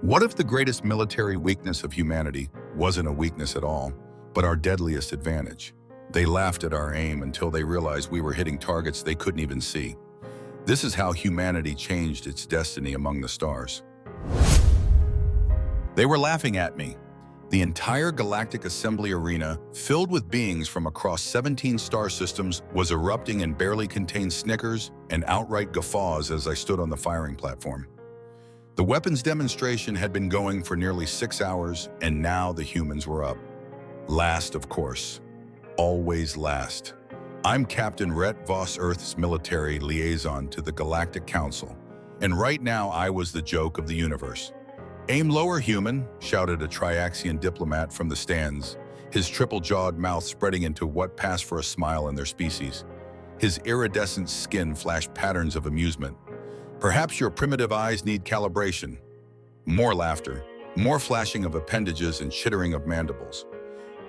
What if the greatest military weakness of humanity wasn't a weakness at all, but our deadliest advantage? They laughed at our aim until they realized we were hitting targets they couldn't even see. This is how humanity changed its destiny among the stars. They were laughing at me. The entire Galactic Assembly arena, filled with beings from across 17 star systems, was erupting and barely contained snickers and outright guffaws as I stood on the firing platform. The weapons demonstration had been going for nearly 6 hours, and now the humans were up. Last, of course. Always last. I'm Captain Rhett Voss, Earth's military liaison to the Galactic Council, and right now I was the joke of the universe. "Aim lower, human," shouted a Triaxian diplomat from the stands, his triple-jawed mouth spreading into what passed for a smile in their species. His iridescent skin flashed patterns of amusement. "Perhaps your primitive eyes need calibration." More laughter, more flashing of appendages and chittering of mandibles.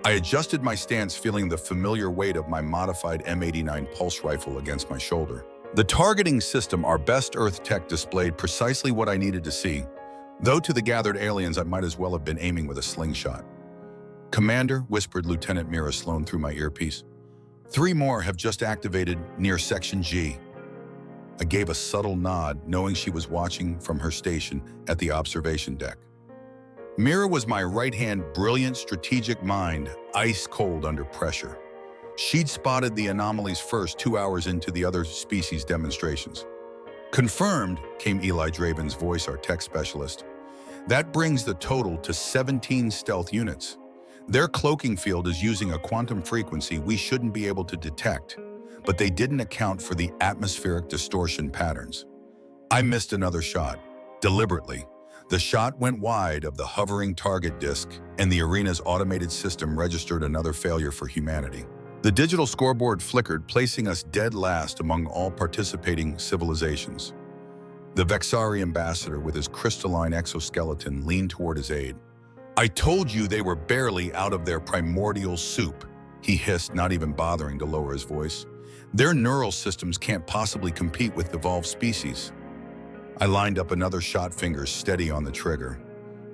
I adjusted my stance, feeling the familiar weight of my modified M89 pulse rifle against my shoulder. The targeting system, our best Earth tech, displayed precisely what I needed to see, though to the gathered aliens I might as well have been aiming with a slingshot. "Commander," whispered Lieutenant Mira Sloan through my earpiece, "3 more have just activated near Section G." I gave a subtle nod, knowing she was watching from her station at the observation deck. Mira was my right-hand, brilliant strategic mind, ice cold under pressure. She'd spotted the anomalies first 2 hours into the other species demonstrations. "Confirmed," came Eli Draven's voice, our tech specialist. "That brings the total to 17 stealth units. Their cloaking field is using a quantum frequency we shouldn't be able to detect, but they didn't account for the atmospheric distortion patterns." I missed another shot, deliberately. The shot went wide of the hovering target disc, and the arena's automated system registered another failure for humanity. The digital scoreboard flickered, placing us dead last among all participating civilizations. The Vexari ambassador, with his crystalline exoskeleton, leaned toward his aide. "I told you they were barely out of their primordial soup," he hissed, not even bothering to lower his voice. "Their neural systems can't possibly compete with evolved species." I lined up another shot, fingers steady on the trigger.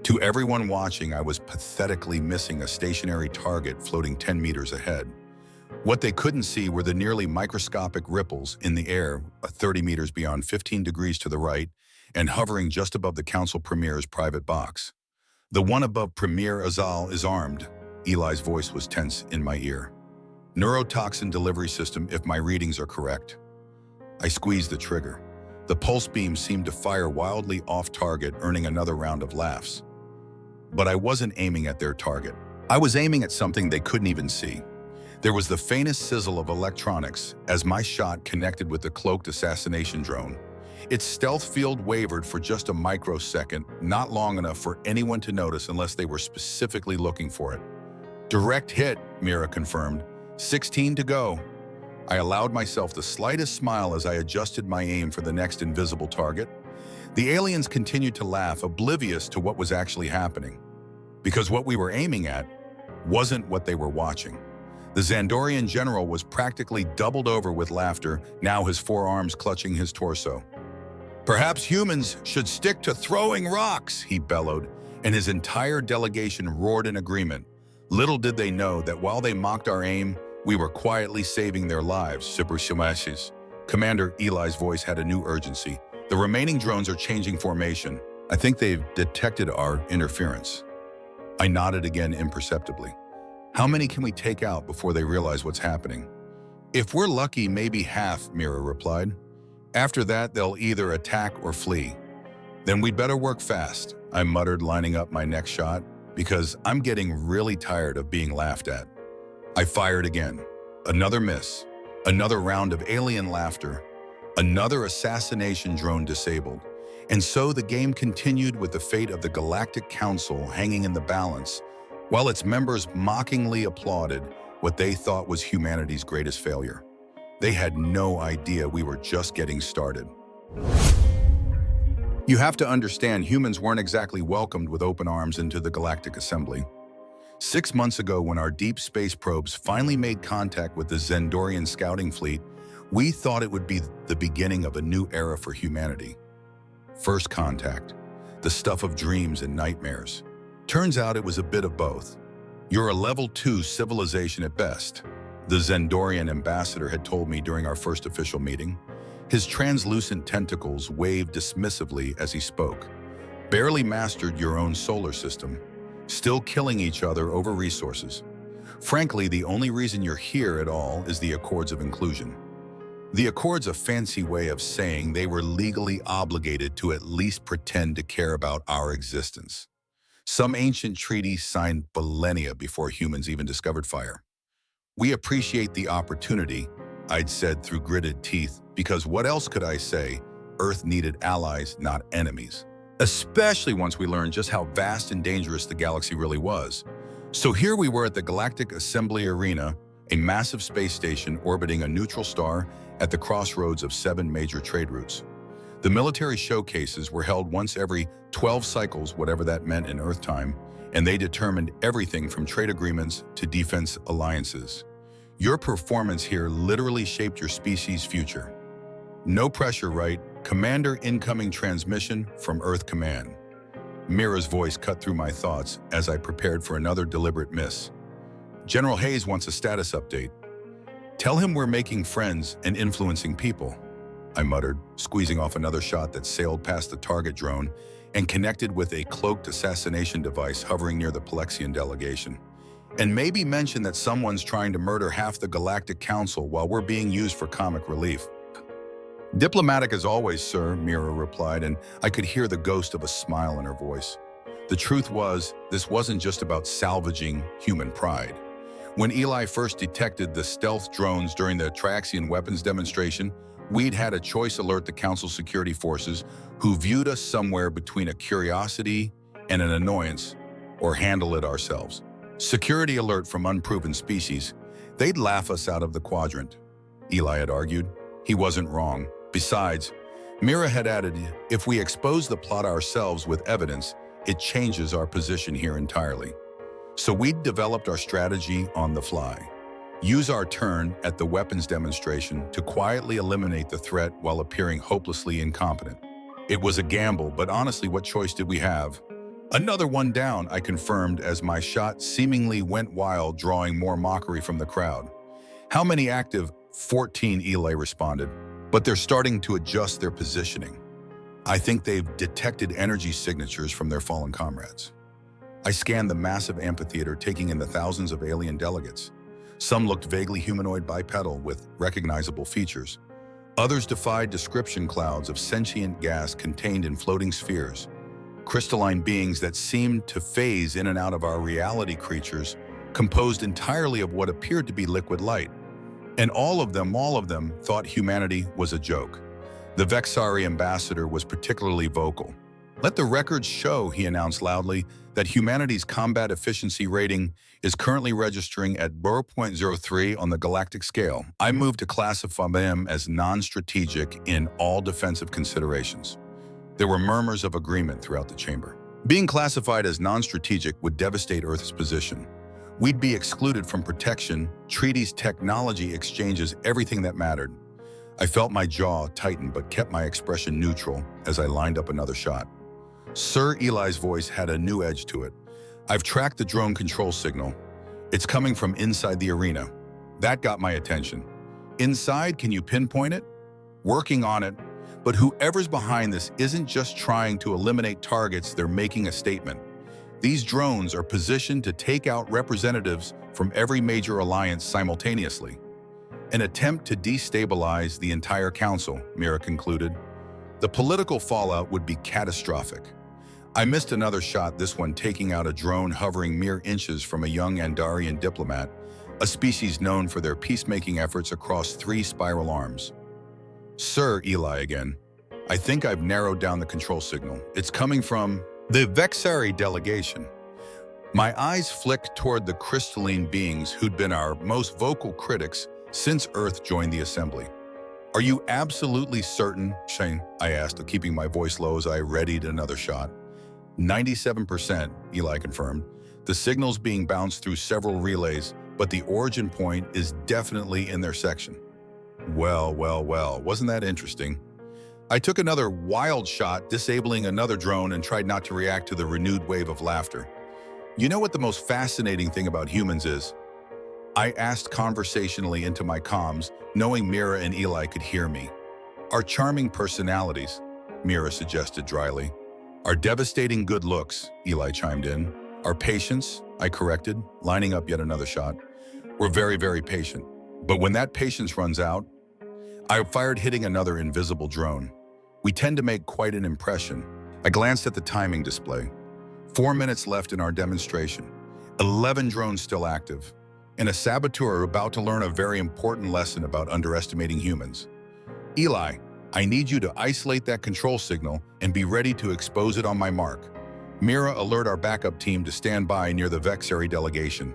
To everyone watching, I was pathetically missing a stationary target floating 10 meters ahead. What they couldn't see were the nearly microscopic ripples in the air 30 meters beyond, 15 degrees to the right, and hovering just above the Council Premier's private box. "The one above Premier Azal is armed." Eli's voice was tense in my ear. "Neurotoxin delivery system, if my readings are correct." I squeezed the trigger. The pulse beam seemed to fire wildly off target, earning another round of laughs. But I wasn't aiming at their target. I was aiming at something they couldn't even see. There was the faintest sizzle of electronics as my shot connected with the cloaked assassination drone. Its stealth field wavered for just a microsecond, not long enough for anyone to notice unless they were specifically looking for it. "Direct hit," Mira confirmed. 16 to go. I allowed myself the slightest smile as I adjusted my aim for the next invisible target. The aliens continued to laugh, oblivious to what was actually happening. Because what we were aiming at wasn't what they were watching. The Xandorian general was practically doubled over with laughter, now his forearms clutching his torso. "Perhaps humans should stick to throwing rocks," he bellowed, and his entire delegation roared in agreement. Little did they know that while they mocked our aim, we were quietly saving their lives. "Supershimashes." Commander Eli's voice had a new urgency. "The remaining drones are changing formation. I think they've detected our interference." I nodded again imperceptibly. "How many can we take out before they realize what's happening?" "If we're lucky, maybe half," Mira replied. "After that, they'll either attack or flee." "Then we'd better work fast," I muttered, lining up my next shot, because I'm getting really tired of being laughed at. I fired again. Another miss. Another round of alien laughter. Another assassination drone disabled. And so the game continued, with the fate of the Galactic Council hanging in the balance, while its members mockingly applauded what they thought was humanity's greatest failure. They had no idea we were just getting started. You have to understand, humans weren't exactly welcomed with open arms into the Galactic Assembly. 6 months ago, when our deep space probes finally made contact with the Xandorian scouting fleet, we thought it would be the beginning of a new era for humanity. First contact. the stuff of dreams and nightmares. Turns out it was a bit of both. You're a level 2 civilization at best, the Zendorian ambassador had told me during our first official meeting. His translucent tentacles waved dismissively as he spoke. Barely mastered your own solar system, still killing each other over resources. Frankly, the only reason you're here at all is the Accords of Inclusion. The Accords, a fancy way of saying they were legally obligated to at least pretend to care about our existence. Some ancient treaty signed millennia before humans even discovered fire. We appreciate the opportunity, I'd said through gritted teeth, because what else could I say? Earth needed allies, not enemies. Especially once we learned just how vast and dangerous the galaxy really was. So here we were at the Galactic Assembly Arena, a massive space station orbiting a neutral star at the crossroads of 7 major trade routes. The military showcases were held once every 12 cycles, whatever that meant in Earth time, and they determined everything from trade agreements to defense alliances. Your performance here literally shaped your species' future. No pressure, right? Commander, incoming transmission from Earth Command. Mira's voice cut through my thoughts as I prepared for another deliberate miss. General Hayes wants a status update. Tell him we're making friends and influencing people, I muttered, squeezing off another shot that sailed past the target drone and connected with a cloaked assassination device hovering near the Palexian delegation. And maybe mention that someone's trying to murder half the Galactic Council while we're being used for comic relief. Diplomatic as always, sir, Mira replied, and I could hear the ghost of a smile in her voice. The truth was, this wasn't just about salvaging human pride. When Eli first detected the stealth drones during the Traxian weapons demonstration, we'd had a choice alert the Council security forces, who viewed us somewhere between a curiosity and an annoyance, or handle it ourselves. Security alert from unproven species. They'd laugh us out of the quadrant, Eli had argued. He wasn't wrong. Besides, Mira had added, if we expose the plot ourselves with evidence, it changes our position here entirely. So we'd developed our strategy on the fly. Use our turn at the weapons demonstration to quietly eliminate the threat while appearing hopelessly incompetent. It was a gamble, but honestly, what choice did we have? Another one down, I confirmed as my shot seemingly went wild, drawing more mockery from the crowd. How many active? 14, Eli responded. But they're starting to adjust their positioning. I think they've detected energy signatures from their fallen comrades. I scanned the massive amphitheater, taking in the thousands of alien delegates. Some looked vaguely humanoid bipedal with recognizable features. Others defied description, clouds of sentient gas contained in floating spheres. Crystalline beings that seemed to phase in and out of our reality, creatures composed entirely of what appeared to be liquid light. And all of them thought humanity was a joke. The Vexari ambassador was particularly vocal. Let the records show, he announced loudly, that humanity's combat efficiency rating is currently registering at 0.03 on the galactic scale. I moved to classify them as non-strategic in all defensive considerations. There were murmurs of agreement throughout the chamber. Being classified as non-strategic would devastate Earth's position. We'd be excluded from protection, treaties, technology exchanges, everything that mattered. I felt my jaw tighten but kept my expression neutral as I lined up another shot. Sir, Eli's voice had a new edge to it. I've tracked the drone control signal. It's coming from inside the arena. That got my attention. Inside, can you pinpoint it? Working on it. But whoever's behind this isn't just trying to eliminate targets, they're making a statement. These drones are positioned to take out representatives from every major alliance simultaneously. An attempt to destabilize the entire council, Mira concluded. The political fallout would be catastrophic. I missed another shot, this one taking out a drone hovering mere inches from a young Andarian diplomat, a species known for their peacemaking efforts across 3 spiral arms. Sir, Eli again, I think I've narrowed down the control signal. It's coming from the Vexari delegation. My eyes flicked toward the crystalline beings who'd been our most vocal critics since Earth joined the assembly. Are you absolutely certain, Shane? I asked, keeping my voice low as I readied another shot. 97%, Eli confirmed. The signal's being bounced through several relays, but the origin point is definitely in their section. Well, wasn't that interesting? I took another wild shot, disabling another drone, and tried not to react to the renewed wave of laughter. You know what the most fascinating thing about humans is? I asked conversationally into my comms, knowing Mira and Eli could hear me. Our charming personalities, Mira suggested dryly. Our devastating good looks, Eli chimed in. Our patience, I corrected, lining up yet another shot. We're very, very patient. But when that patience runs out, I fired, hitting another invisible drone. We tend to make quite an impression. I glanced at the timing display. 4 minutes left in our demonstration. 11 drones still active. And a saboteur about to learn a very important lesson about underestimating humans. Eli, I need you to isolate that control signal and be ready to expose it on my mark. Mira, alert our backup team to stand by near the Vexari delegation.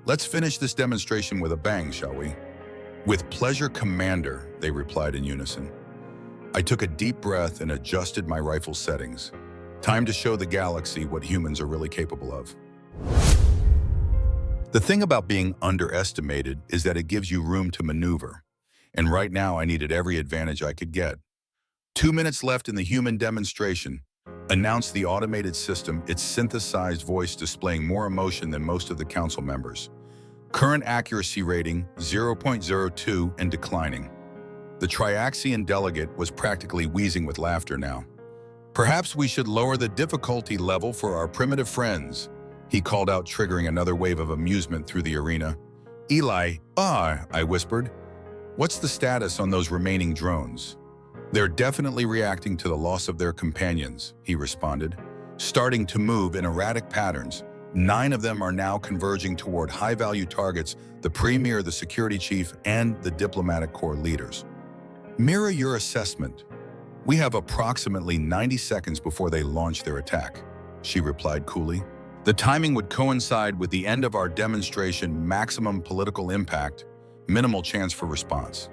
Let's finish this demonstration with a bang, shall we? With pleasure, Commander, they replied in unison. I took a deep breath and adjusted my rifle settings. Time to show the galaxy what humans are really capable of. The thing about being underestimated is that it gives you room to maneuver. And right now I needed every advantage I could get. 2 minutes left in the human demonstration, announced the automated system, its synthesized voice displaying more emotion than most of the council members. Current accuracy rating, 0.02 and declining. The Triaxian delegate was practically wheezing with laughter now. Perhaps we should lower the difficulty level for our primitive friends, he called out, triggering another wave of amusement through the arena. Eli, I whispered. What's the status on those remaining drones? They're definitely reacting to the loss of their companions, he responded, starting to move in erratic patterns. 9 of them are now converging toward high-value targets, the Premier, the Security Chief, and the Diplomatic Corps leaders. Mirror your assessment. We have approximately 90 seconds before they launch their attack, she replied coolly. The timing would coincide with the end of our demonstration, maximum political impact, minimal chance for response.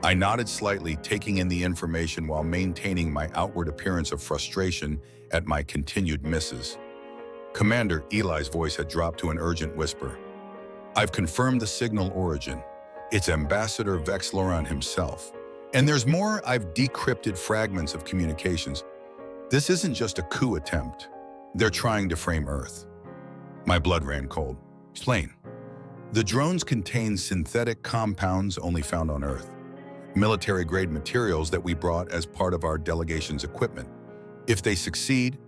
I nodded slightly, taking in the information while maintaining my outward appearance of frustration at my continued misses. Commander, Eli's voice had dropped to an urgent whisper. I've confirmed the signal origin. It's Ambassador VexLoran himself. And there's more. I've decrypted fragments of communications. This isn't just a coup attempt. They're trying to frame Earth. My blood ran cold. Explain. The drones contain synthetic compounds only found on Earth. Military-grade materials that we brought as part of our delegation's equipment. If they succeed,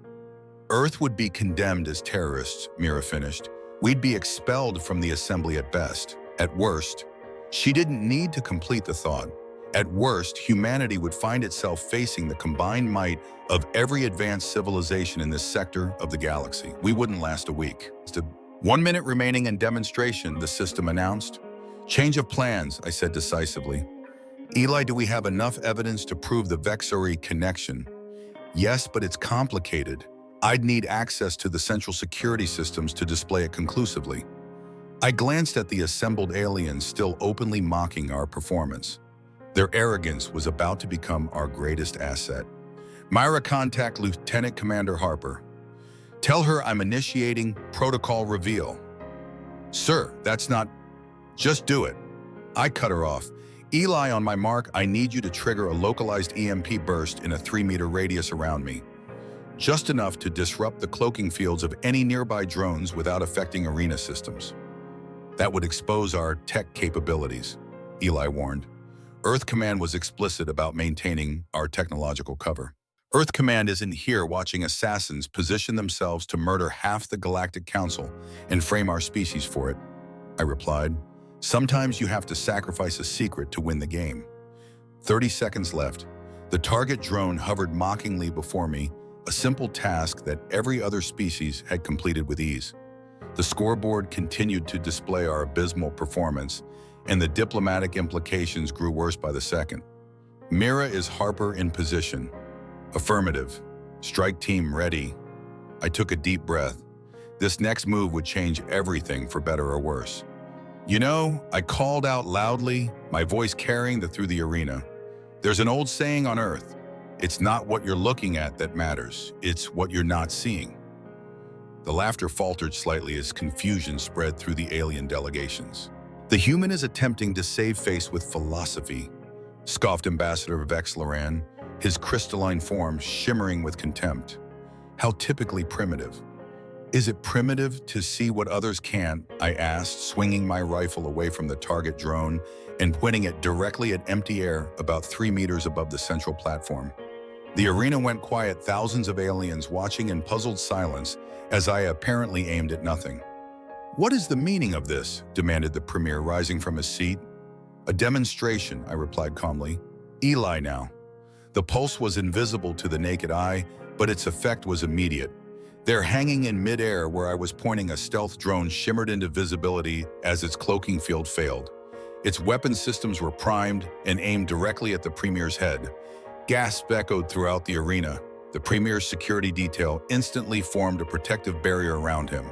Earth would be condemned as terrorists, Mira finished. We'd be expelled from the assembly at best. At worst, she didn't need to complete the thought. At worst, humanity would find itself facing the combined might of every advanced civilization in this sector of the galaxy. We wouldn't last a week. 1 minute remaining in demonstration, the system announced. Change of plans, I said decisively. Eli, do we have enough evidence to prove the Vexari connection? Yes, but it's complicated. I'd need access to the central security systems to display it conclusively. I glanced at the assembled aliens, still openly mocking our performance. Their arrogance was about to become our greatest asset. Myra, contact Lieutenant Commander Harper. Tell her I'm initiating protocol reveal. Sir, that's not... Just do it. I cut her off. Eli, on my mark, I need you to trigger a localized EMP burst in a 3-meter radius around me. Just enough to disrupt the cloaking fields of any nearby drones without affecting arena systems. That would expose our tech capabilities, Eli warned. Earth Command was explicit about maintaining our technological cover. Earth Command isn't here watching assassins position themselves to murder half the Galactic Council and frame our species for it, I replied. Sometimes you have to sacrifice a secret to win the game. 30 seconds left. The target drone hovered mockingly before me, a simple task that every other species had completed with ease. The scoreboard continued to display our abysmal performance, and the diplomatic implications grew worse by the second. Mira, is Harper in position? Affirmative. Strike team ready. I took a deep breath. This next move would change everything for better or worse. You know, I called out loudly, my voice carrying through the arena. There's an old saying on Earth. It's not what you're looking at that matters. It's what you're not seeing. The laughter faltered slightly as confusion spread through the alien delegations. The human is attempting to save face with philosophy, scoffed Ambassador VexLoran, his crystalline form shimmering with contempt. How typically primitive. Is it primitive to see what others can't? I asked, swinging my rifle away from the target drone and pointing it directly at empty air about 3 meters above the central platform. The arena went quiet, thousands of aliens watching in puzzled silence as I apparently aimed at nothing. "What is the meaning of this?" demanded the premier, rising from his seat. "A demonstration," I replied calmly. "Eli now." The pulse was invisible to the naked eye, but its effect was immediate. There, hanging in midair where I was pointing, a stealth drone shimmered into visibility as its cloaking field failed. Its weapon systems were primed and aimed directly at the premier's head. Gasps echoed throughout the arena. The premier's security detail instantly formed a protective barrier around him.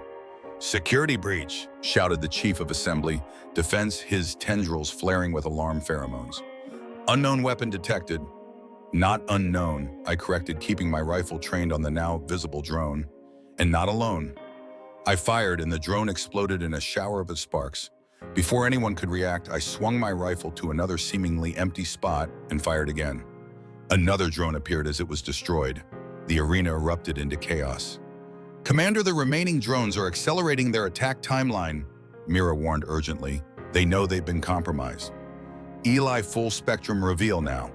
"Security breach," shouted the chief of assembly, defense, his tendrils flaring with alarm pheromones. "Unknown weapon detected." "Not unknown," I corrected, keeping my rifle trained on the now visible drone. "And not alone." I fired, and the drone exploded in a shower of sparks. Before anyone could react, I swung my rifle to another seemingly empty spot and fired again. Another drone appeared as it was destroyed. The arena erupted into chaos. "Commander, the remaining drones are accelerating their attack timeline," Mira warned urgently. "They know they've been compromised." "Eli, full spectrum reveal now."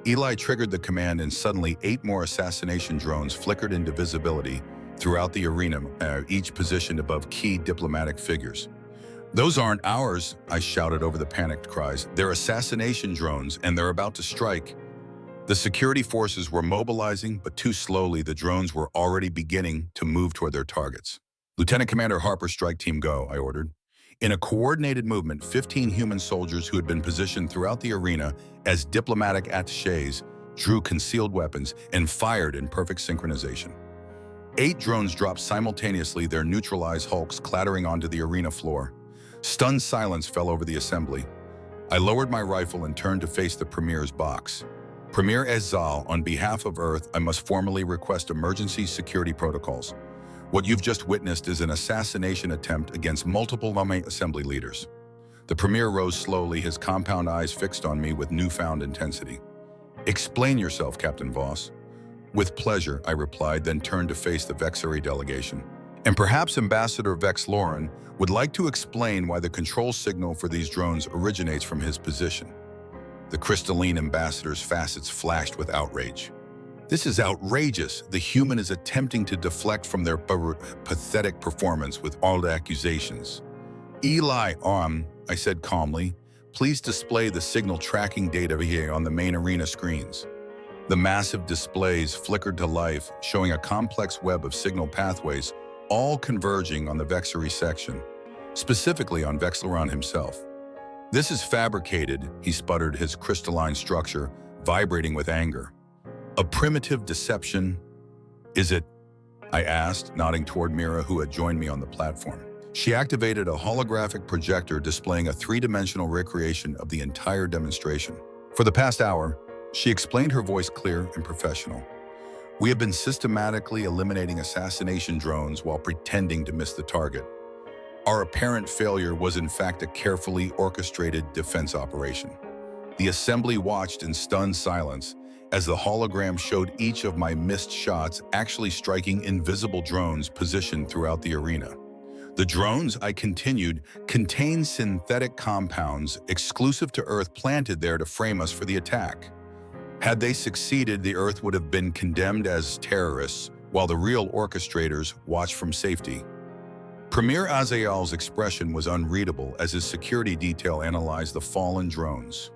Eli triggered the command, and suddenly 8 more assassination drones flickered into visibility throughout the arena, each positioned above key diplomatic figures. "Those aren't ours," I shouted over the panicked cries. "They're assassination drones, and they're about to strike." The security forces were mobilizing, but too slowly. The drones were already beginning to move toward their targets. "Lieutenant Commander Harper, strike team go," I ordered. In a coordinated movement, 15 human soldiers who had been positioned throughout the arena as diplomatic attachés drew concealed weapons and fired in perfect synchronization. 8 drones dropped simultaneously, their neutralized hulks clattering onto the arena floor. Stunned silence fell over the assembly. I lowered my rifle and turned to face the Premier's box. "Premier Ezal, on behalf of Earth, I must formally request emergency security protocols. What you've just witnessed is an assassination attempt against multiple assembly leaders." The Premier rose slowly, his compound eyes fixed on me with newfound intensity. "Explain yourself, Captain Voss." "With pleasure," I replied, then turned to face the Vexari delegation. "And perhaps Ambassador Vex Lauren would like to explain why the control signal for these drones originates from his position." The crystalline ambassador's facets flashed with outrage. "This is outrageous. The human is attempting to deflect from their pathetic performance with all the accusations." "Eli, I said calmly, "please display the signal tracking data here on the main arena screens." The massive displays flickered to life, showing a complex web of signal pathways, all converging on the Vexari section, specifically on Vexlaron himself. "This is fabricated," he sputtered, his crystalline structure vibrating with anger. "A primitive deception, is it?" I asked, nodding toward Mira, who had joined me on the platform. She activated a holographic projector displaying a 3-dimensional recreation of the entire demonstration. "For the past hour," she explained, her voice clear and professional, "we have been systematically eliminating assassination drones while pretending to miss the target. Our apparent failure was in fact a carefully orchestrated defense operation." The assembly watched in stunned silence as the hologram showed each of my missed shots actually striking invisible drones positioned throughout the arena. "The drones," I continued, "contain synthetic compounds exclusive to Earth planted there to frame us for the attack. Had they succeeded, the Earth would have been condemned as terrorists, while the real orchestrators watched from safety." Premier Azayal's expression was unreadable as his security detail analyzed the fallen drones.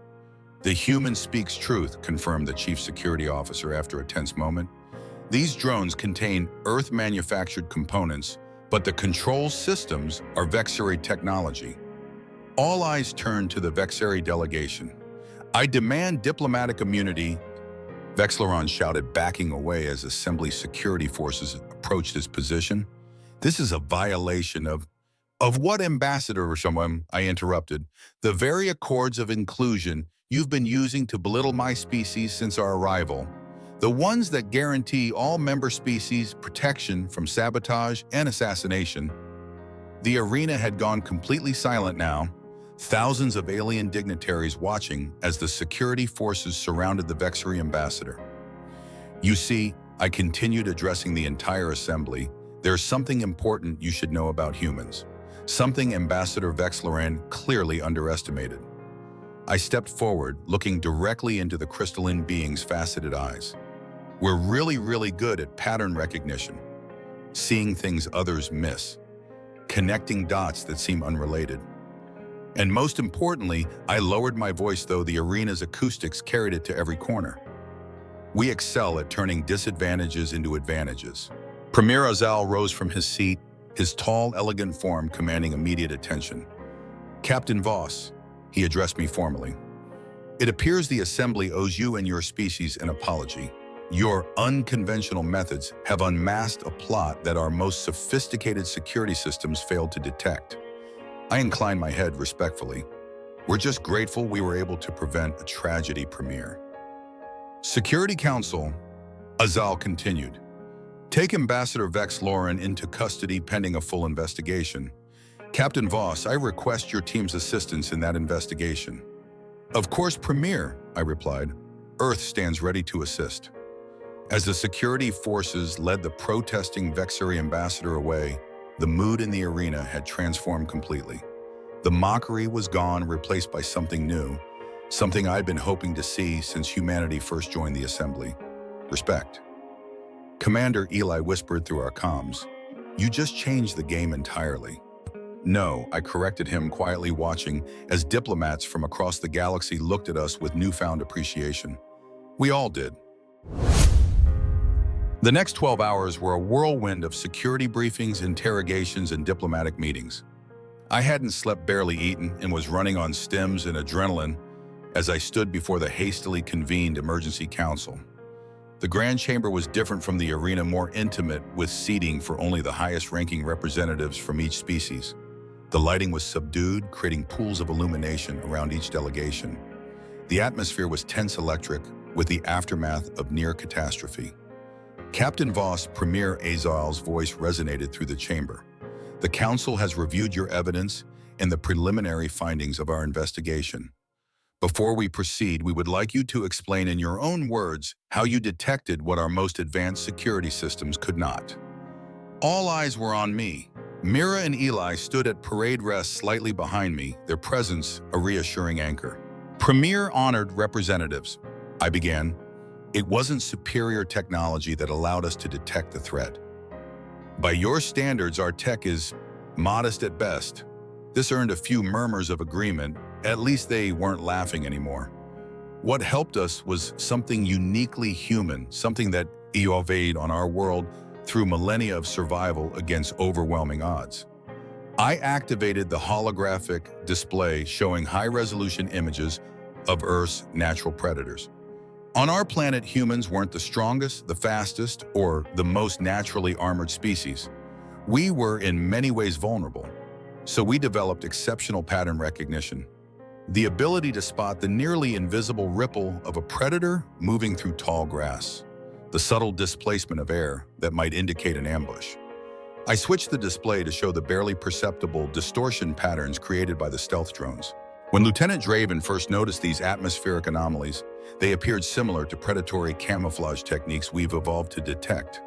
"The human speaks truth," confirmed the chief security officer after a tense moment. "These drones contain Earth-manufactured components, but the control systems are Vexari technology." All eyes turned to the Vexari delegation. "I demand diplomatic immunity," Vexlaron shouted, backing away as assembly security forces approached his position. "This is a violation of what, Ambassador Someone?" I interrupted. "The very accords of inclusion you've been using to belittle my species since our arrival. The ones that guarantee all member species protection from sabotage and assassination." The arena had gone completely silent now. thousands of alien dignitaries watching as the security forces surrounded the Vexari ambassador. You see, I continued addressing the entire assembly. There's something important you should know about humans. Something Ambassador Vexloran clearly underestimated. I stepped forward, looking directly into the crystalline being's faceted eyes. We're really good at pattern recognition, seeing things others miss, connecting dots that seem unrelated. And most importantly, I lowered my voice, though the arena's acoustics carried it to every corner. We excel at turning disadvantages into advantages. Premier Azal rose from his seat, his tall, elegant form commanding immediate attention. Captain Voss, he addressed me formally. It appears the Assembly owes you and your species an apology. Your unconventional methods have unmasked a plot that our most sophisticated security systems failed to detect. I inclined my head respectfully. We're just grateful we were able to prevent a tragedy, Premier. Security Council, Azal continued. Take Ambassador Vexloran into custody pending a full investigation. Captain Voss, I request your team's assistance in that investigation. Of course, Premier, I replied. Earth stands ready to assist. As the security forces led the protesting Vexari ambassador away, the mood in the arena had transformed completely. The mockery was gone, replaced by something new, something I'd been hoping to see since humanity first joined the assembly. Respect. Commander Eli whispered through our comms, "You just changed the game entirely." No, I corrected him, quietly watching as diplomats from across the galaxy looked at us with newfound appreciation. We all did. The next 12 hours were a whirlwind of security briefings, interrogations, and diplomatic meetings. I hadn't slept, barely eaten, and was running on stims and adrenaline as I stood before the hastily convened emergency council. The Grand Chamber was different from the arena, more intimate, with seating for only the highest-ranking representatives from each species. The lighting was subdued, creating pools of illumination around each delegation. The atmosphere was tense, electric, with the aftermath of near catastrophe. Captain Voss, Premier Azal's voice resonated through the chamber. The Council has reviewed your evidence and the preliminary findings of our investigation. Before we proceed, we would like you to explain in your own words how you detected what our most advanced security systems could not. All eyes were on me. Mira and Eli stood at parade rest slightly behind me, their presence a reassuring anchor. Premier honored representatives, I began. It wasn't superior technology that allowed us to detect the threat. By your standards, our tech is modest at best. This earned a few murmurs of agreement. At least they weren't laughing anymore. What helped us was something uniquely human, something that evolved on our world through millennia of survival against overwhelming odds. I activated the holographic display showing high-resolution images of Earth's natural predators. On our planet, humans weren't the strongest, the fastest, or the most naturally armored species. We were in many ways vulnerable, so we developed exceptional pattern recognition. The ability to spot the nearly invisible ripple of a predator moving through tall grass, the subtle displacement of air that might indicate an ambush. I switched the display to show the barely perceptible distortion patterns created by the stealth drones. When Lieutenant Draven first noticed these atmospheric anomalies, they appeared similar to predatory camouflage techniques we've evolved to detect.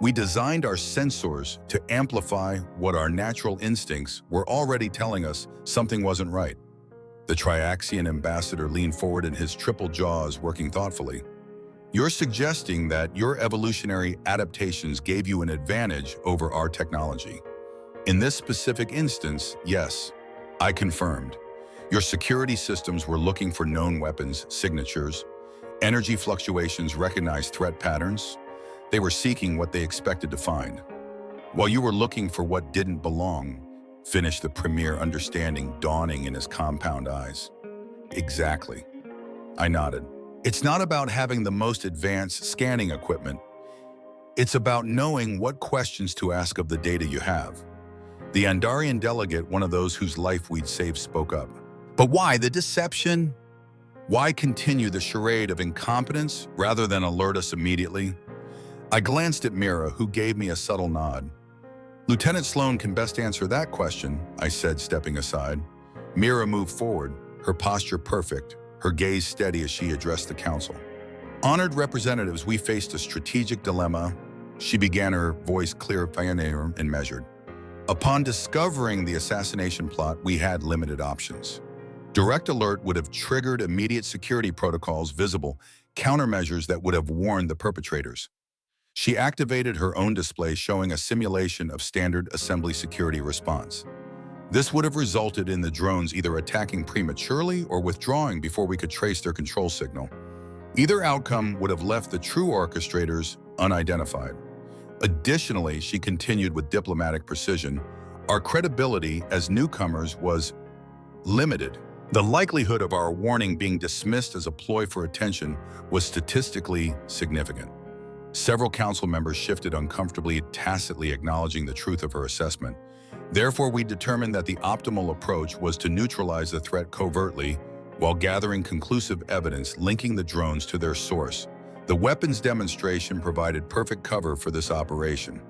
We designed our sensors to amplify what our natural instincts were already telling us something wasn't right. The Triaxian ambassador leaned forward in his triple jaws, working thoughtfully. You're suggesting that your evolutionary adaptations gave you an advantage over our technology. In this specific instance, yes, I confirmed. Your security systems were looking for known weapons, signatures, energy fluctuations, recognized threat patterns. They were seeking what they expected to find. While you were looking for what didn't belong, finished the Premier, understanding dawning in his compound eyes. Exactly. I nodded. It's not about having the most advanced scanning equipment. It's about knowing what questions to ask of the data you have. The Andarian delegate, one of those whose life we'd saved, spoke up. But why the deception? Why continue the charade of incompetence rather than alert us immediately? I glanced at Mira, who gave me a subtle nod. Lieutenant Sloan can best answer that question, I said, stepping aside. Mira moved forward, her posture perfect, her gaze steady as she addressed the council. Honored representatives, we faced a strategic dilemma. She began, her voice clear, pioneer, and measured. Upon discovering the assassination plot, we had limited options. Direct alert would have triggered immediate security protocols visible, countermeasures that would have warned the perpetrators. She activated her own display showing a simulation of standard assembly security response. This would have resulted in the drones either attacking prematurely or withdrawing before we could trace their control signal. Either outcome would have left the true orchestrators unidentified. Additionally, she continued with diplomatic precision, our credibility as newcomers was limited. The likelihood of our warning being dismissed as a ploy for attention was statistically significant. Several council members shifted uncomfortably, tacitly acknowledging the truth of her assessment. Therefore, we determined that the optimal approach was to neutralize the threat covertly while gathering conclusive evidence linking the drones to their source. The weapons demonstration provided perfect cover for this operation.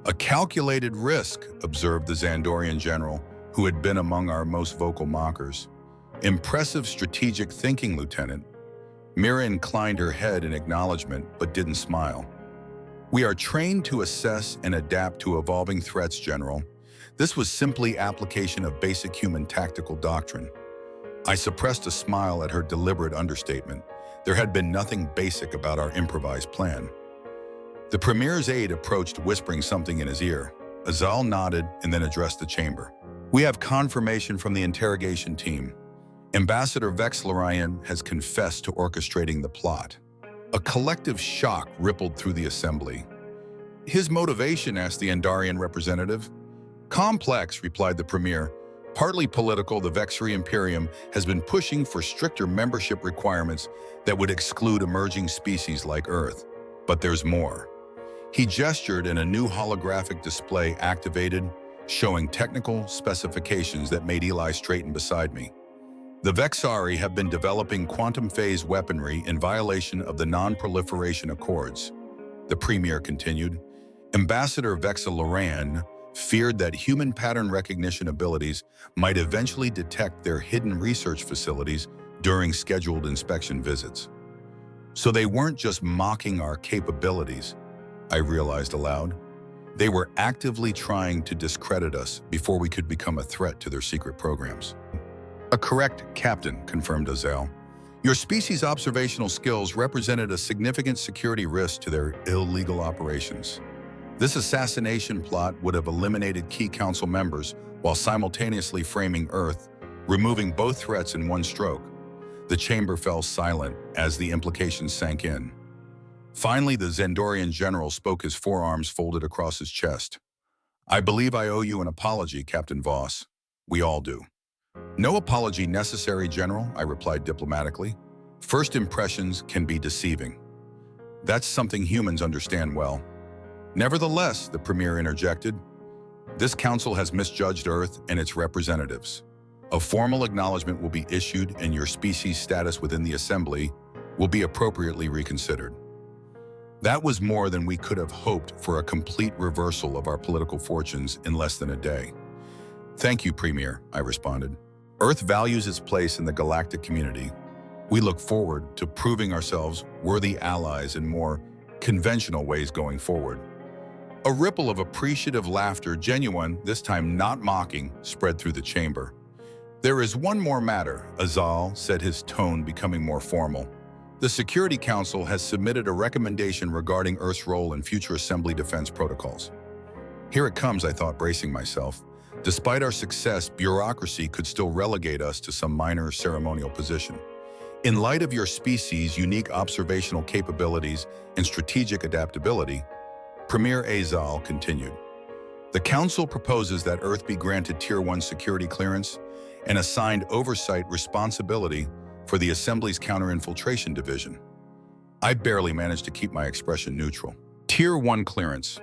A calculated risk, observed the Xandorian general, who had been among our most vocal mockers. Impressive strategic thinking, Lieutenant. Mira inclined her head in acknowledgement, but didn't smile. We are trained to assess and adapt to evolving threats, General. This was simply application of basic human tactical doctrine. I suppressed a smile at her deliberate understatement. There had been nothing basic about our improvised plan. The Premier's aide approached, whispering something in his ear. Azal nodded and then addressed the chamber. We have confirmation from the interrogation team. Ambassador Vexlarian has confessed to orchestrating the plot. A collective shock rippled through the assembly. His motivation, asked the Andarian representative. Complex, replied the Premier. Partly political, the Vexari Imperium has been pushing for stricter membership requirements that would exclude emerging species like Earth. But there's more. He gestured and a new holographic display activated, showing technical specifications that made Eli straighten beside me. The Vexari have been developing quantum phase weaponry in violation of the Non-Proliferation Accords. The Premier continued. Ambassador Vexlarian feared that human pattern recognition abilities might eventually detect their hidden research facilities during scheduled inspection visits. So they weren't just mocking our capabilities, I realized aloud. They were actively trying to discredit us before we could become a threat to their secret programs. A correct, Captain, confirmed Azal. Your species' observational skills represented a significant security risk to their illegal operations. This assassination plot would have eliminated key council members while simultaneously framing Earth, removing both threats in one stroke. The chamber fell silent as the implications sank in. Finally, the Xandorian general spoke, his forearms folded across his chest. I believe I owe you an apology, Captain Voss. We all do. No apology necessary, General, I replied diplomatically. First impressions can be deceiving. That's something humans understand well. Nevertheless, the Premier interjected, this council has misjudged Earth and its representatives. A formal acknowledgement will be issued and your species' status within the Assembly will be appropriately reconsidered. That was more than we could have hoped for a complete reversal of our political fortunes in less than a day. Thank you, Premier, I responded. Earth values its place in the galactic community. We look forward to proving ourselves worthy allies in more conventional ways going forward. A ripple of appreciative laughter, genuine, this time not mocking, spread through the chamber. There is one more matter, Azal said, his tone becoming more formal. The Security Council has submitted a recommendation regarding Earth's role in future Assembly defense protocols. Here it comes, I thought, bracing myself. Despite our success, bureaucracy could still relegate us to some minor ceremonial position. In light of your species' unique observational capabilities and strategic adaptability, Premier Azal continued. The Council proposes that Earth be granted Tier 1 security clearance and assigned oversight responsibility for the Assembly's Counter-Infiltration Division. I barely managed to keep my expression neutral. Tier 1 clearance.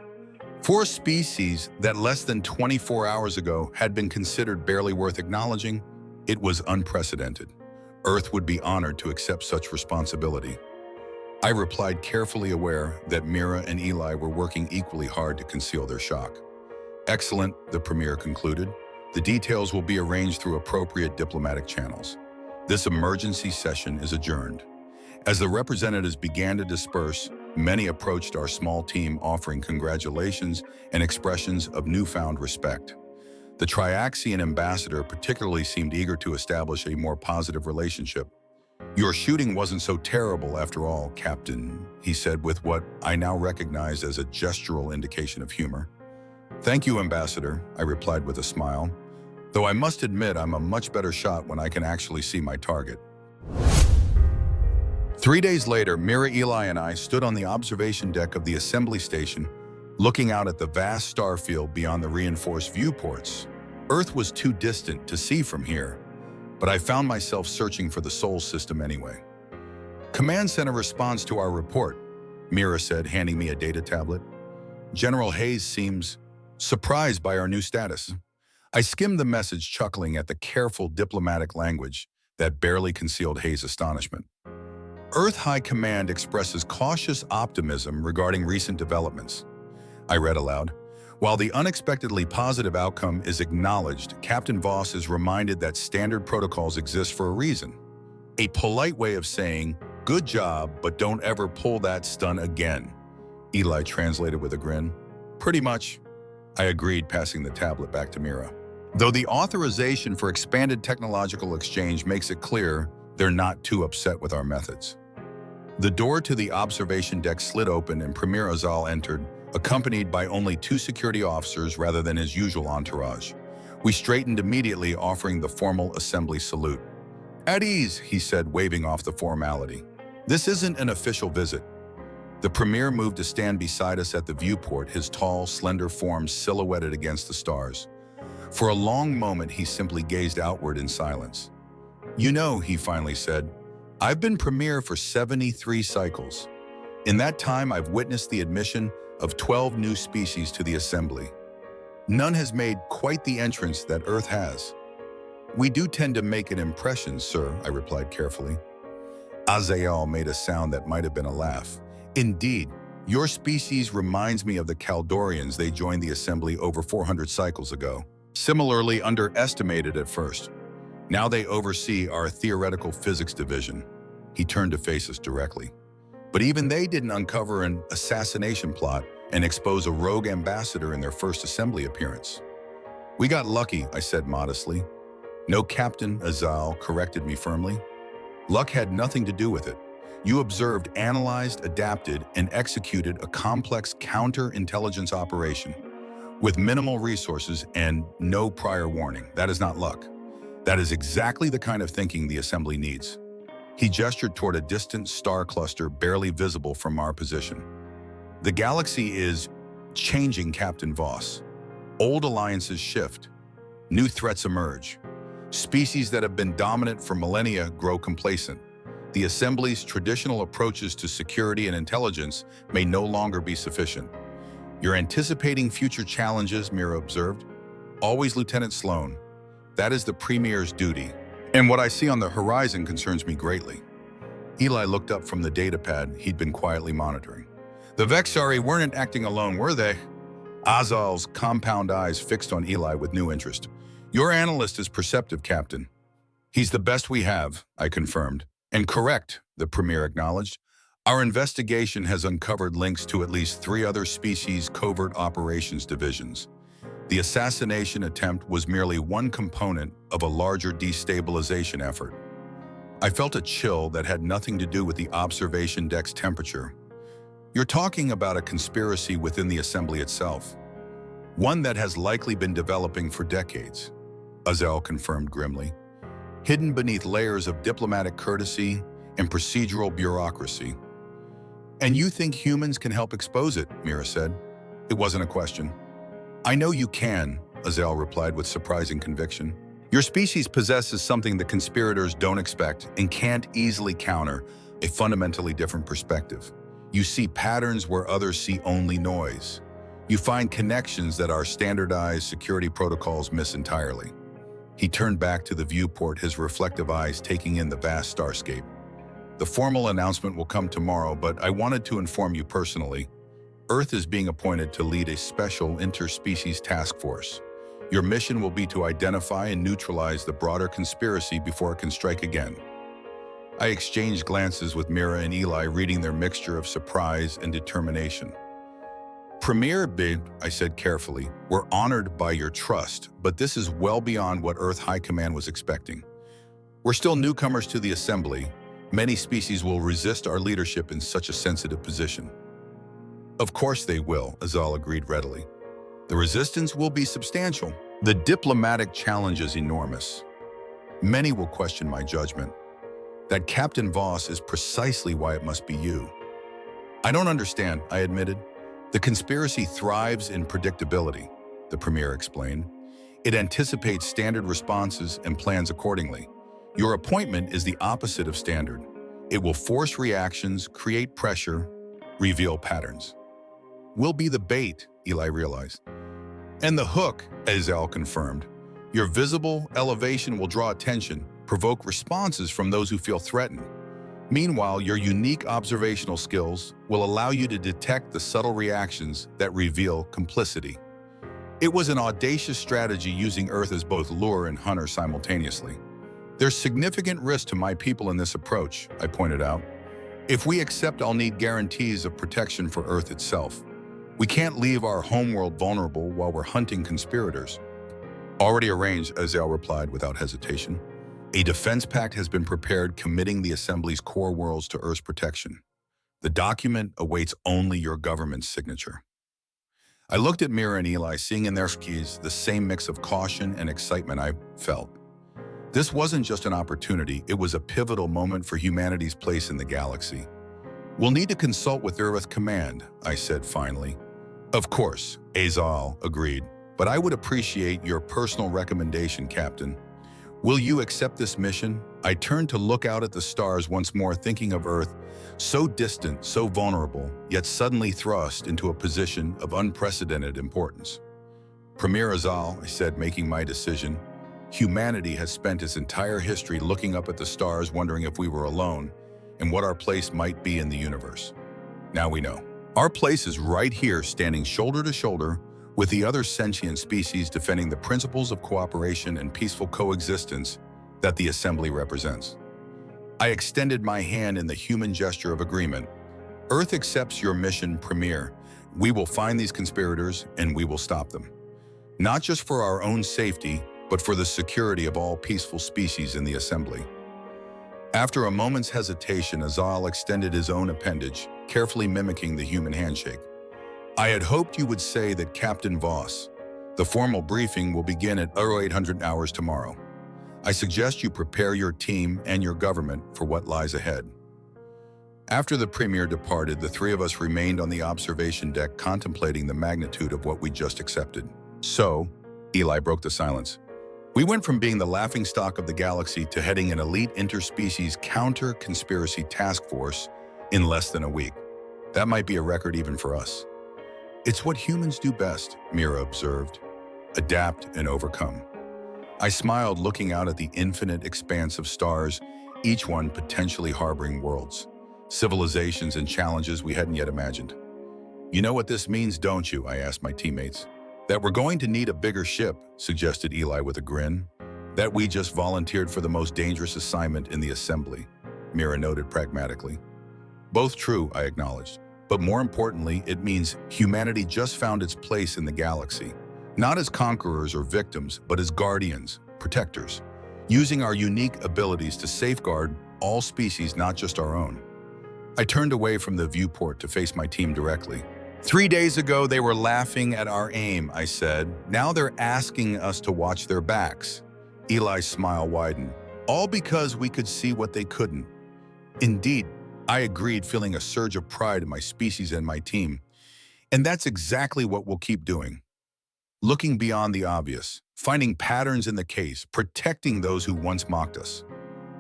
For a species that less than 24 hours ago had been considered barely worth acknowledging, it was unprecedented. Earth would be honored to accept such responsibility. I replied, carefully aware that Mira and Eli were working equally hard to conceal their shock. Excellent, the Premier concluded. The details will be arranged through appropriate diplomatic channels. This emergency session is adjourned. As the representatives began to disperse, many approached our small team offering congratulations and expressions of newfound respect. The Triaxian ambassador particularly seemed eager to establish a more positive relationship. "Your shooting wasn't so terrible after all, Captain," he said with what I now recognize as a gestural indication of humor. "Thank you, Ambassador," I replied with a smile, though I must admit I'm a much better shot when I can actually see my target. 3 days later, Mira, Eli, and I stood on the observation deck of the assembly station, looking out at the vast star field beyond the reinforced viewports. Earth was too distant to see from here, but I found myself searching for the Sol system anyway. "Command Center responds to our report," Mira said, handing me a data tablet. "General Hayes seems surprised by our new status." I skimmed the message, chuckling at the careful diplomatic language that barely concealed Hayes' astonishment. "Earth High Command expresses cautious optimism regarding recent developments," I read aloud. "While the unexpectedly positive outcome is acknowledged, Captain Voss is reminded that standard protocols exist for a reason. A polite way of saying, 'Good job, but don't ever pull that stunt again,'" Eli translated with a grin. "Pretty much," I agreed, passing the tablet back to Mira. Though the authorization for expanded technological exchange makes it clear they're not too upset with our methods. The door to the observation deck slid open and Premier Azal entered, accompanied by only 2 security officers rather than his usual entourage. We straightened immediately, offering the formal assembly salute. "At ease," he said, waving off the formality. "This isn't an official visit." The Premier moved to stand beside us at the viewport, his tall, slender form silhouetted against the stars. For a long moment, he simply gazed outward in silence. "You know," he finally said, "I've been Premier for 73 cycles. In that time, I've witnessed the admission of 12 new species to the Assembly. None has made quite the entrance that Earth has." "We do tend to make an impression, sir," I replied carefully. Azael made a sound that might have been a laugh. "Indeed, your species reminds me of the Caldorians. They joined the Assembly over 400 cycles ago. Similarly underestimated at first. Now they oversee our theoretical physics division." He turned to face us directly. "But even they didn't uncover an assassination plot and expose a rogue ambassador in their first assembly appearance." "We got lucky," I said modestly. "No, Captain," Azal corrected me firmly. "Luck had nothing to do with it. You observed, analyzed, adapted, and executed a complex counterintelligence operation with minimal resources and no prior warning. That is not luck. That is exactly the kind of thinking the Assembly needs." He gestured toward a distant star cluster barely visible from our position. "The galaxy is changing, Captain Voss. Old alliances shift. New threats emerge. Species that have been dominant for millennia grow complacent. The Assembly's traditional approaches to security and intelligence may no longer be sufficient." "You're anticipating future challenges," Mira observed. "Always, Lieutenant Sloan. That is the Premier's duty. And what I see on the horizon concerns me greatly." Eli looked up from the datapad he'd been quietly monitoring. "The Vexari weren't acting alone, were they?" Azal's compound eyes fixed on Eli with new interest. "Your analyst is perceptive, Captain." "He's the best we have," I confirmed. "And correct," the Premier acknowledged. "Our investigation has uncovered links to at least 3 other species' covert operations divisions. The assassination attempt was merely one component of a larger destabilization effort." I felt a chill that had nothing to do with the observation deck's temperature. "You're talking about a conspiracy within the Assembly itself. One that has likely been developing for decades," Azal confirmed grimly. "Hidden beneath layers of diplomatic courtesy and procedural bureaucracy." "And you think humans can help expose it?" Mira said. It wasn't a question. "I know you can," Azal replied with surprising conviction. "Your species possesses something the conspirators don't expect and can't easily counter, a fundamentally different perspective. You see patterns where others see only noise. You find connections that our standardized security protocols miss entirely." He turned back to the viewport, his reflective eyes taking in the vast starscape. "The formal announcement will come tomorrow, but I wanted to inform you personally. Earth is being appointed to lead a special interspecies task force. Your mission will be to identify and neutralize the broader conspiracy before it can strike again. I exchanged glances with Mira and Eli, reading their mixture of surprise and determination. Premier Big, I said carefully, we're honored by your trust, but this is well beyond what Earth High Command was expecting. We're still newcomers to the Assembly. Many species will resist our leadership in such a sensitive position. Of course they will, Azal agreed readily. The resistance will be substantial. The diplomatic challenge is enormous. Many will question my judgment. That Captain Voss is precisely why it must be you. I don't understand, I admitted. The conspiracy thrives in predictability, the Premier explained. It anticipates standard responses and plans accordingly. Your appointment is the opposite of standard. It will force reactions, create pressure, reveal patterns. We'll be the bait, Eli realized. And the hook, Azal confirmed. Your visible elevation will draw attention, provoke responses from those who feel threatened. Meanwhile, your unique observational skills will allow you to detect the subtle reactions that reveal complicity. It was an audacious strategy, using Earth as both lure and hunter simultaneously. There's significant risk to my people in this approach, I pointed out. If we accept, I'll need guarantees of protection for Earth itself. We can't leave our homeworld vulnerable while we're hunting conspirators. Already arranged, Azal replied without hesitation. A defense pact has been prepared, committing the Assembly's core worlds to Earth's protection. The document awaits only your government's signature. I looked at Mira and Eli, seeing in their keys the same mix of caution and excitement I felt. This wasn't just an opportunity, it was a pivotal moment for humanity's place in the galaxy. We'll need to consult with Earth Command, I said finally. Of course, Azal agreed, but I would appreciate your personal recommendation, Captain. Will you accept this mission? I turned to look out at the stars once more, thinking of Earth, so distant, so vulnerable, yet suddenly thrust into a position of unprecedented importance. Premier Azal, I said, making my decision. Humanity has spent its entire history looking up at the stars, wondering if we were alone and what our place might be in the universe. Now we know. Our place is right here, standing shoulder to shoulder with the other sentient species, defending the principles of cooperation and peaceful coexistence that the Assembly represents. I extended my hand in the human gesture of agreement. Earth accepts your mission, Premier. We will find these conspirators and we will stop them. Not just for our own safety, but for the security of all peaceful species in the Assembly. After a moment's hesitation, Azal extended his own appendage, carefully mimicking the human handshake. I had hoped you would say that, Captain Voss. The formal briefing will begin at 0800 hours tomorrow. I suggest you prepare your team and your government for what lies ahead. After the Premier departed, the three of us remained on the observation deck, contemplating the magnitude of what we just accepted. So, Eli broke the silence. We went from being the laughingstock of the galaxy to heading an elite interspecies counter-conspiracy task force in less than a week. That might be a record even for us. It's what humans do best, Mira observed. Adapt and overcome. I smiled, looking out at the infinite expanse of stars, each one potentially harboring worlds, civilizations, and challenges we hadn't yet imagined. You know what this means, don't you? I asked my teammates. That we're going to need a bigger ship, suggested Eli with a grin. That we just volunteered for the most dangerous assignment in the Assembly, Mira noted pragmatically. Both true, I acknowledged. But more importantly, it means humanity just found its place in the galaxy, not as conquerors or victims, but as guardians, protectors, using our unique abilities to safeguard all species, not just our own. I turned away from the viewport to face my team directly. 3 days ago, they were laughing at our aim, I said. Now they're asking us to watch their backs. Eli's smile widened, all because we could see what they couldn't. Indeed, I agreed, feeling a surge of pride in my species and my team. And that's exactly what we'll keep doing. Looking beyond the obvious, finding patterns in the case, protecting those who once mocked us.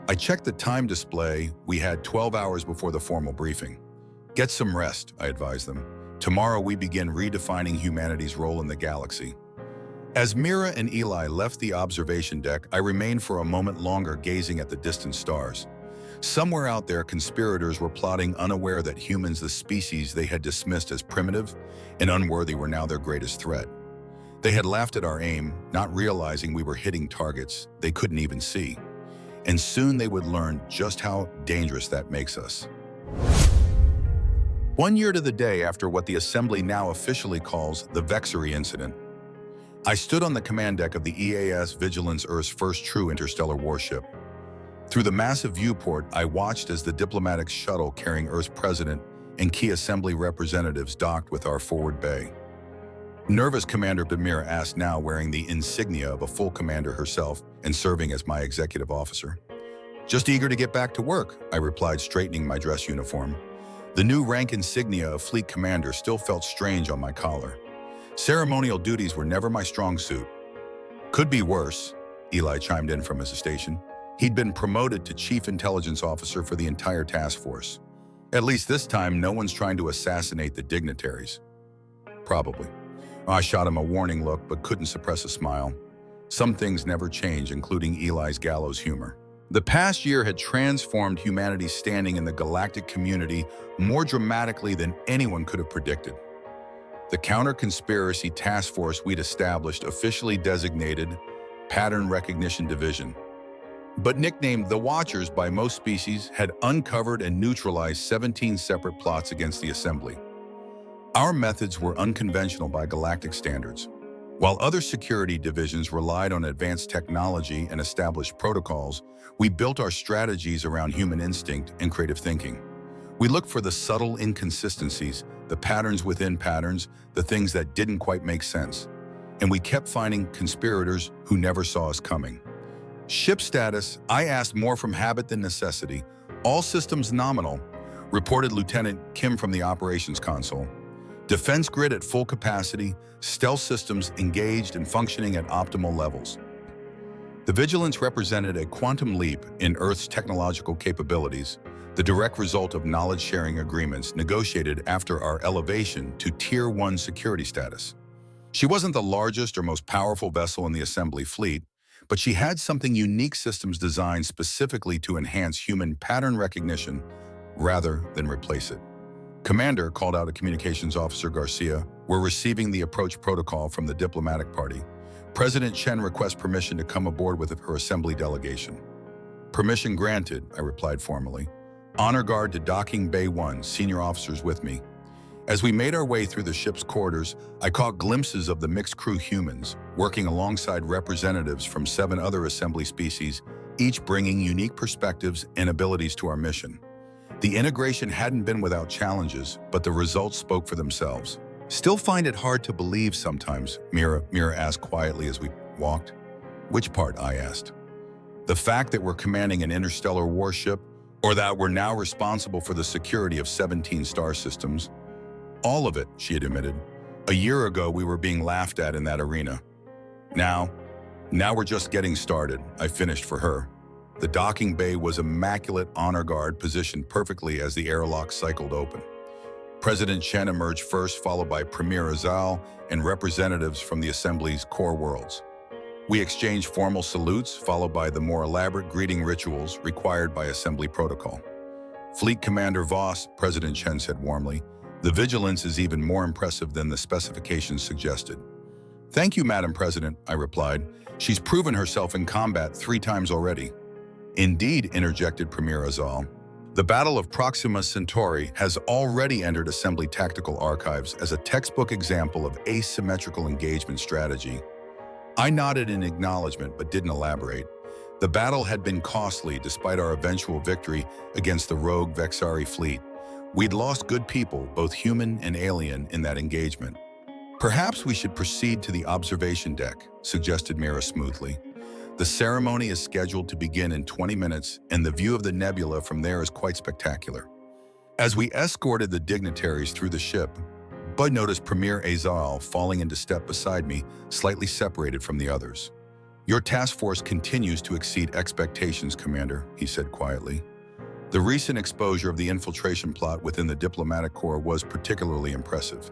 I checked the time display. We had 12 hours before the formal briefing. Get some rest, I advised them. Tomorrow we begin redefining humanity's role in the galaxy. As Mira and Eli left the observation deck, I remained for a moment longer, gazing at the distant stars. Somewhere out there, conspirators were plotting, unaware that humans, the species they had dismissed as primitive and unworthy, were now their greatest threat. They had laughed at our aim, not realizing we were hitting targets they couldn't even see. And soon they would learn just how dangerous that makes us. 1 year to the day after what the Assembly now officially calls the Vexery incident, I stood on the command deck of the EAS Vigilance, Earth's first true interstellar warship. Through the massive viewport, I watched as the diplomatic shuttle carrying Earth's president and key Assembly representatives docked with our forward bay. Nervous Commander Bamira asked, now wearing the insignia of a full commander herself and serving as my executive officer. "Just eager to get back to work," I replied, straightening my dress uniform. The new rank insignia of Fleet Commander still felt strange on my collar. Ceremonial duties were never my strong suit. "Could be worse," Eli chimed in from his station. He'd been promoted to Chief Intelligence Officer for the entire task force. "At least this time, no one's trying to assassinate the dignitaries." "Probably." I shot him a warning look, but couldn't suppress a smile. Some things never change, including Eli's gallows humor. The past year had transformed humanity's standing in the galactic community more dramatically than anyone could have predicted. The counter-conspiracy task force we'd established, officially designated Pattern Recognition Division, but nicknamed the Watchers by most species, had uncovered and neutralized 17 separate plots against the Assembly. Our methods were unconventional by galactic standards. While other security divisions relied on advanced technology and established protocols, we built our strategies around human instinct and creative thinking. We looked for the subtle inconsistencies, the patterns within patterns, the things that didn't quite make sense. And we kept finding conspirators who never saw us coming. Ship status, I asked more from habit than necessity. "All systems nominal," reported Lieutenant Kim from the operations console. "Defense grid at full capacity, stealth systems engaged and functioning at optimal levels." The Vigilance represented a quantum leap in Earth's technological capabilities, the direct result of knowledge-sharing agreements negotiated after our elevation to Tier 1 security status. She wasn't the largest or most powerful vessel in the Assembly fleet, but she had something unique: systems designed specifically to enhance human pattern recognition rather than replace it. "Commander," called out a communications officer Garcia, "we're receiving the approach protocol from the diplomatic party. President Chen requests permission to come aboard with her Assembly delegation." "Permission granted," I replied formally. "Honor guard to Docking Bay 1, senior officers with me." As we made our way through the ship's corridors, I caught glimpses of the mixed crew humans, working alongside representatives from 7 other Assembly species, each bringing unique perspectives and abilities to our mission. The integration hadn't been without challenges, but the results spoke for themselves. "Still find it hard to believe sometimes?" Mira asked quietly as we walked. "Which part?" I asked. "The fact that we're commanding an interstellar warship, or that we're now responsible for the security of 17 star systems?" "All of it," she had admitted. "A year ago, we were being laughed at in that arena. Now we're just getting started," I finished for her. The docking bay was immaculate, honor guard positioned perfectly as the airlock cycled open. President Chen emerged first, followed by Premier Azal and representatives from the Assembly's core worlds. We exchanged formal salutes, followed by the more elaborate greeting rituals required by Assembly protocol. "Fleet Commander Voss," President Chen said warmly, "the Vigilance is even more impressive than the specifications suggested." "Thank you, Madam President," I replied. "She's proven herself in combat 3 times already." "Indeed," interjected Premier Azal. "The Battle of Proxima Centauri has already entered Assembly tactical archives as a textbook example of asymmetrical engagement strategy." I nodded in acknowledgement but didn't elaborate. The battle had been costly despite our eventual victory against the rogue Vexari fleet. We'd lost good people, both human and alien, in that engagement. "Perhaps we should proceed to the observation deck," suggested Mira smoothly. "The ceremony is scheduled to begin in 20 minutes, and the view of the nebula from there is quite spectacular." As we escorted the dignitaries through the ship, Bud noticed Premier Azal falling into step beside me, slightly separated from the others. "Your task force continues to exceed expectations, Commander," he said quietly. "The recent exposure of the infiltration plot within the diplomatic corps was particularly impressive."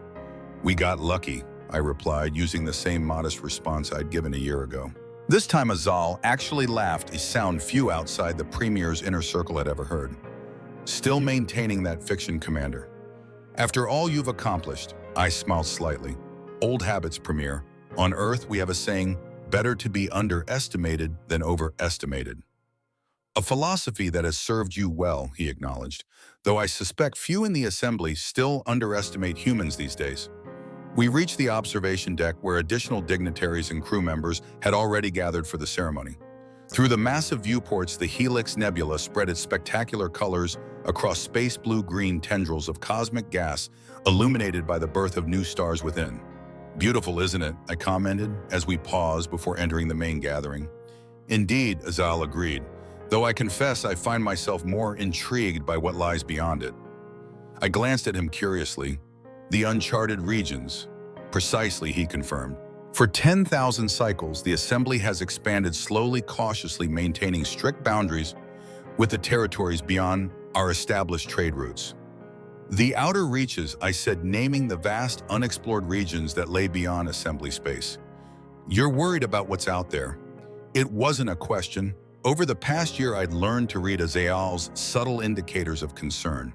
"We got lucky," I replied, using the same modest response I'd given a year ago. This time Azal actually laughed, a sound few outside the Premier's inner circle had ever heard. "Still maintaining that fiction, Commander." "After all you've accomplished," I smiled slightly. "Old habits, Premier. On Earth, we have a saying, better to be underestimated than overestimated. A philosophy that has served you well, he acknowledged, though I suspect few in the assembly still underestimate humans these days. We reached the observation deck where additional dignitaries and crew members had already gathered for the ceremony. Through the massive viewports, the Helix Nebula spread its spectacular colors across space blue-green tendrils of cosmic gas illuminated by the birth of new stars within. Beautiful, isn't it? I commented as we paused before entering the main gathering. Indeed, Azal agreed, though I confess I find myself more intrigued by what lies beyond it. I glanced at him curiously. The uncharted regions. Precisely, he confirmed. For 10,000 cycles, the assembly has expanded slowly, cautiously, maintaining strict boundaries with the territories beyond our established trade routes. The outer reaches, I said, naming the vast, unexplored regions that lay beyond assembly space. You're worried about what's out there. It wasn't a question. Over the past year, I'd learned to read Azal's subtle indicators of concern.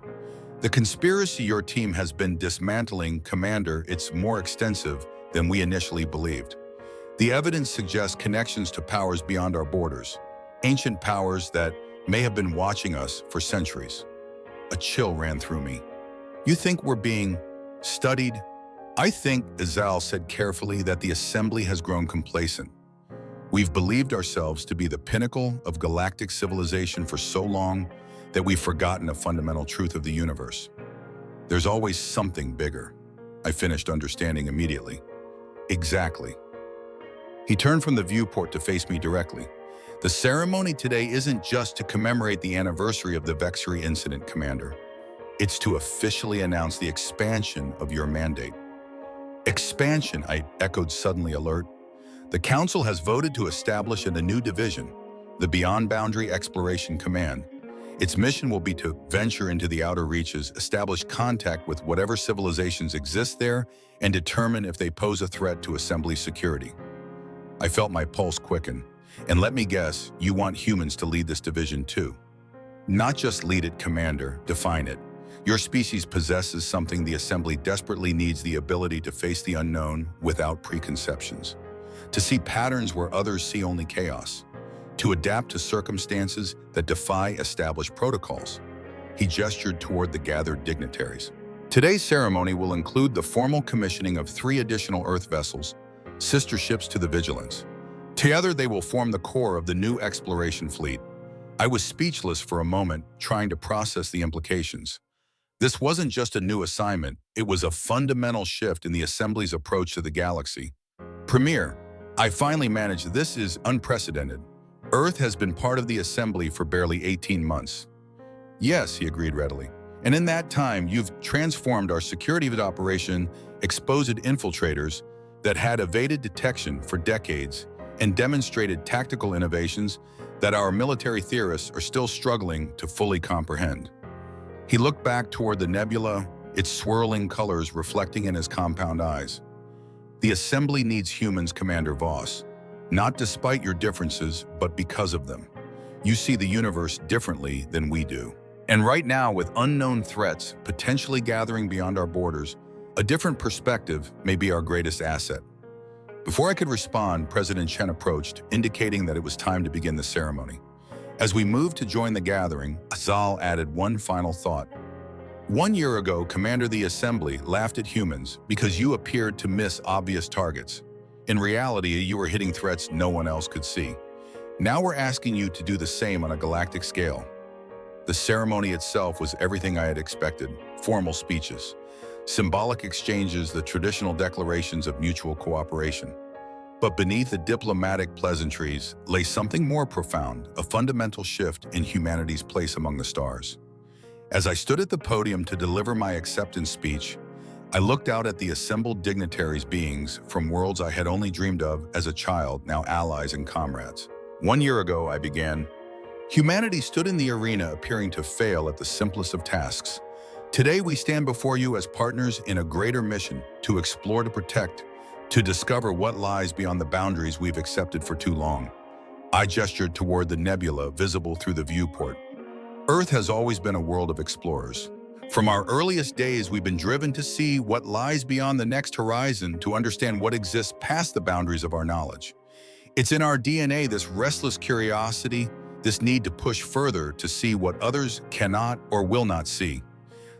The conspiracy your team has been dismantling, Commander, it's more extensive than we initially believed. The evidence suggests connections to powers beyond our borders, ancient powers that may have been watching us for centuries. A chill ran through me. You think we're being studied? I think, Azal said carefully, that the assembly has grown complacent. We've believed ourselves to be the pinnacle of galactic civilization for so long that we've forgotten a fundamental truth of the universe. There's always something bigger. I finished understanding immediately. Exactly. He turned from the viewport to face me directly. The ceremony today isn't just to commemorate the anniversary of the Vexury incident, Commander. It's to officially announce the expansion of your mandate. Expansion, I echoed, suddenly alert. The Council has voted to establish a new division, the Beyond Boundary Exploration Command. Its mission will be to venture into the outer reaches, establish contact with whatever civilizations exist there, and determine if they pose a threat to Assembly security. I felt my pulse quicken. And let me guess, you want humans to lead this division too. Not just lead it, Commander, define it. Your species possesses something the Assembly desperately needs: the ability to face the unknown without preconceptions, to see patterns where others see only chaos, to adapt to circumstances that defy established protocols. He gestured toward the gathered dignitaries. Today's ceremony will include the formal commissioning of 3 additional Earth vessels, sister ships to the Vigilance. Together, they will form the core of the new exploration fleet. I was speechless for a moment, trying to process the implications. This wasn't just a new assignment, it was a fundamental shift in the Assembly's approach to the galaxy. Premier, I finally managed. This is unprecedented. Earth has been part of the Assembly for barely 18 months. Yes, he agreed readily. And in that time, you've transformed our security operation, exposed infiltrators that had evaded detection for decades, and demonstrated tactical innovations that our military theorists are still struggling to fully comprehend. He looked back toward the nebula, its swirling colors reflecting in his compound eyes. The Assembly needs humans, Commander Voss, not despite your differences, but because of them. You see the universe differently than we do. And right now, with unknown threats potentially gathering beyond our borders, a different perspective may be our greatest asset. Before I could respond, President Chen approached, indicating that it was time to begin the ceremony. As we moved to join the gathering, Azal added one final thought. 1 year ago, Commander, the Assembly laughed at humans because you appeared to miss obvious targets. In reality, you were hitting threats no one else could see. Now we're asking you to do the same on a galactic scale. The ceremony itself was everything I had expected: formal speeches, symbolic exchanges, the traditional declarations of mutual cooperation. But beneath the diplomatic pleasantries lay something more profound, a fundamental shift in humanity's place among the stars. As I stood at the podium to deliver my acceptance speech, I looked out at the assembled dignitaries, beings from worlds I had only dreamed of as a child, now allies and comrades. 1 year ago, I began. Humanity stood in the arena, appearing to fail at the simplest of tasks. Today, we stand before you as partners in a greater mission: to explore, to protect, to discover what lies beyond the boundaries we've accepted for too long. I gestured toward the nebula visible through the viewport. Earth has always been a world of explorers. From our earliest days, we've been driven to see what lies beyond the next horizon, to understand what exists past the boundaries of our knowledge. It's in our DNA, this restless curiosity, this need to push further to see what others cannot or will not see.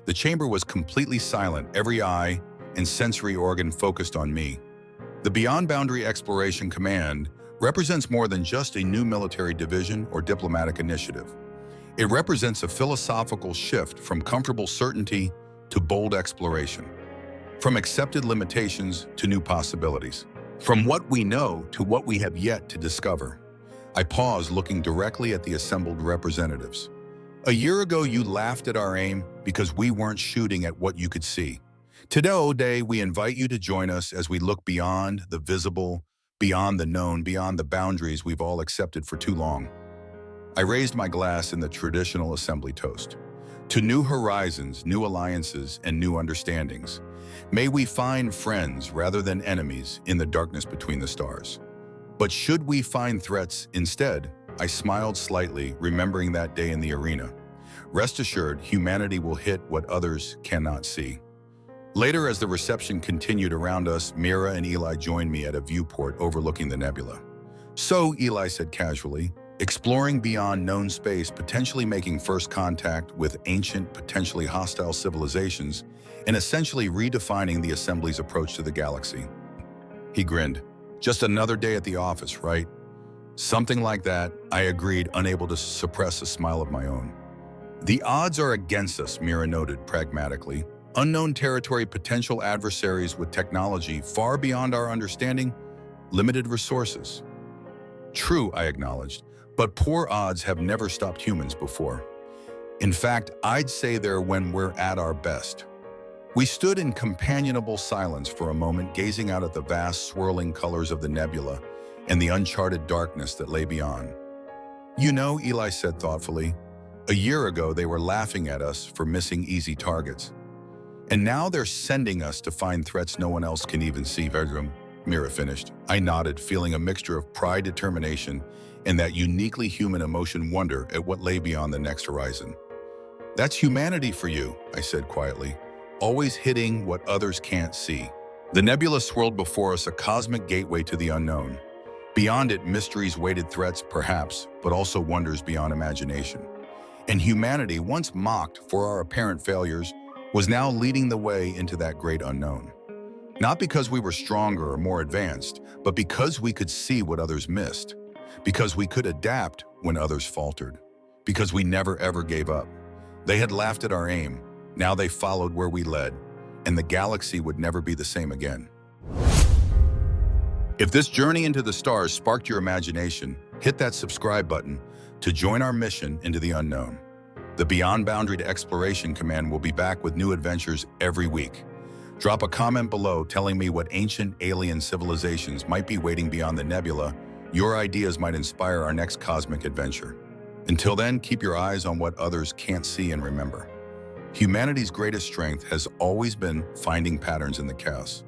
The chamber was completely silent, every eye and sensory organ focused on me. The Beyond Boundary Exploration Command represents more than just a new military division or diplomatic initiative. It represents a philosophical shift from comfortable certainty to bold exploration, from accepted limitations to new possibilities, from what we know to what we have yet to discover. I paused, looking directly at the assembled representatives. A year ago, you laughed at our aim because we weren't shooting at what you could see. Today, we invite you to join us as we look beyond the visible, beyond the known, beyond the boundaries we've all accepted for too long. I raised my glass in the traditional assembly toast. To new horizons, new alliances, and new understandings. May we find friends rather than enemies in the darkness between the stars. But should we find threats instead? I smiled slightly, remembering that day in the arena. Rest assured, humanity will hit what others cannot see. Later, as the reception continued around us, Mira and Eli joined me at a viewport overlooking the nebula. So, Eli said casually, exploring beyond known space, potentially making first contact with ancient, potentially hostile civilizations, and essentially redefining the Assembly's approach to the galaxy. He grinned. Just another day at the office, right? Something like that, I agreed, unable to suppress a smile of my own. The odds are against us, Mira noted pragmatically. Unknown territory, potential adversaries with technology far beyond our understanding, limited resources. True, I acknowledged, but poor odds have never stopped humans before. In fact, I'd say they're when we're at our best. We stood in companionable silence for a moment, gazing out at the vast swirling colors of the nebula and the uncharted darkness that lay beyond. You know, Eli said thoughtfully, a year ago they were laughing at us for missing easy targets. And now they're sending us to find threats no one else can even see. Mira finished. I nodded, feeling a mixture of pride, determination, and that uniquely human emotion, wonder at what lay beyond the next horizon. That's humanity for you, I said quietly, always hitting what others can't see. The nebula swirled before us, a cosmic gateway to the unknown. Beyond it, mysteries waited, threats perhaps, but also wonders beyond imagination. And humanity, once mocked for our apparent failures, was now leading the way into that great unknown. Not because we were stronger or more advanced, but because we could see what others missed. Because we could adapt when others faltered. Because we never ever gave up. They had laughed at our aim. Now they followed where we led, and the galaxy would never be the same again. If this journey into the stars sparked your imagination, hit that subscribe button to join our mission into the unknown. The Beyond Boundary Exploration Command will be back with new adventures every week. Drop a comment below telling me what ancient alien civilizations might be waiting beyond the nebula. Your ideas might inspire our next cosmic adventure. Until then, keep your eyes on what others can't see, and remember, humanity's greatest strength has always been finding patterns in the chaos.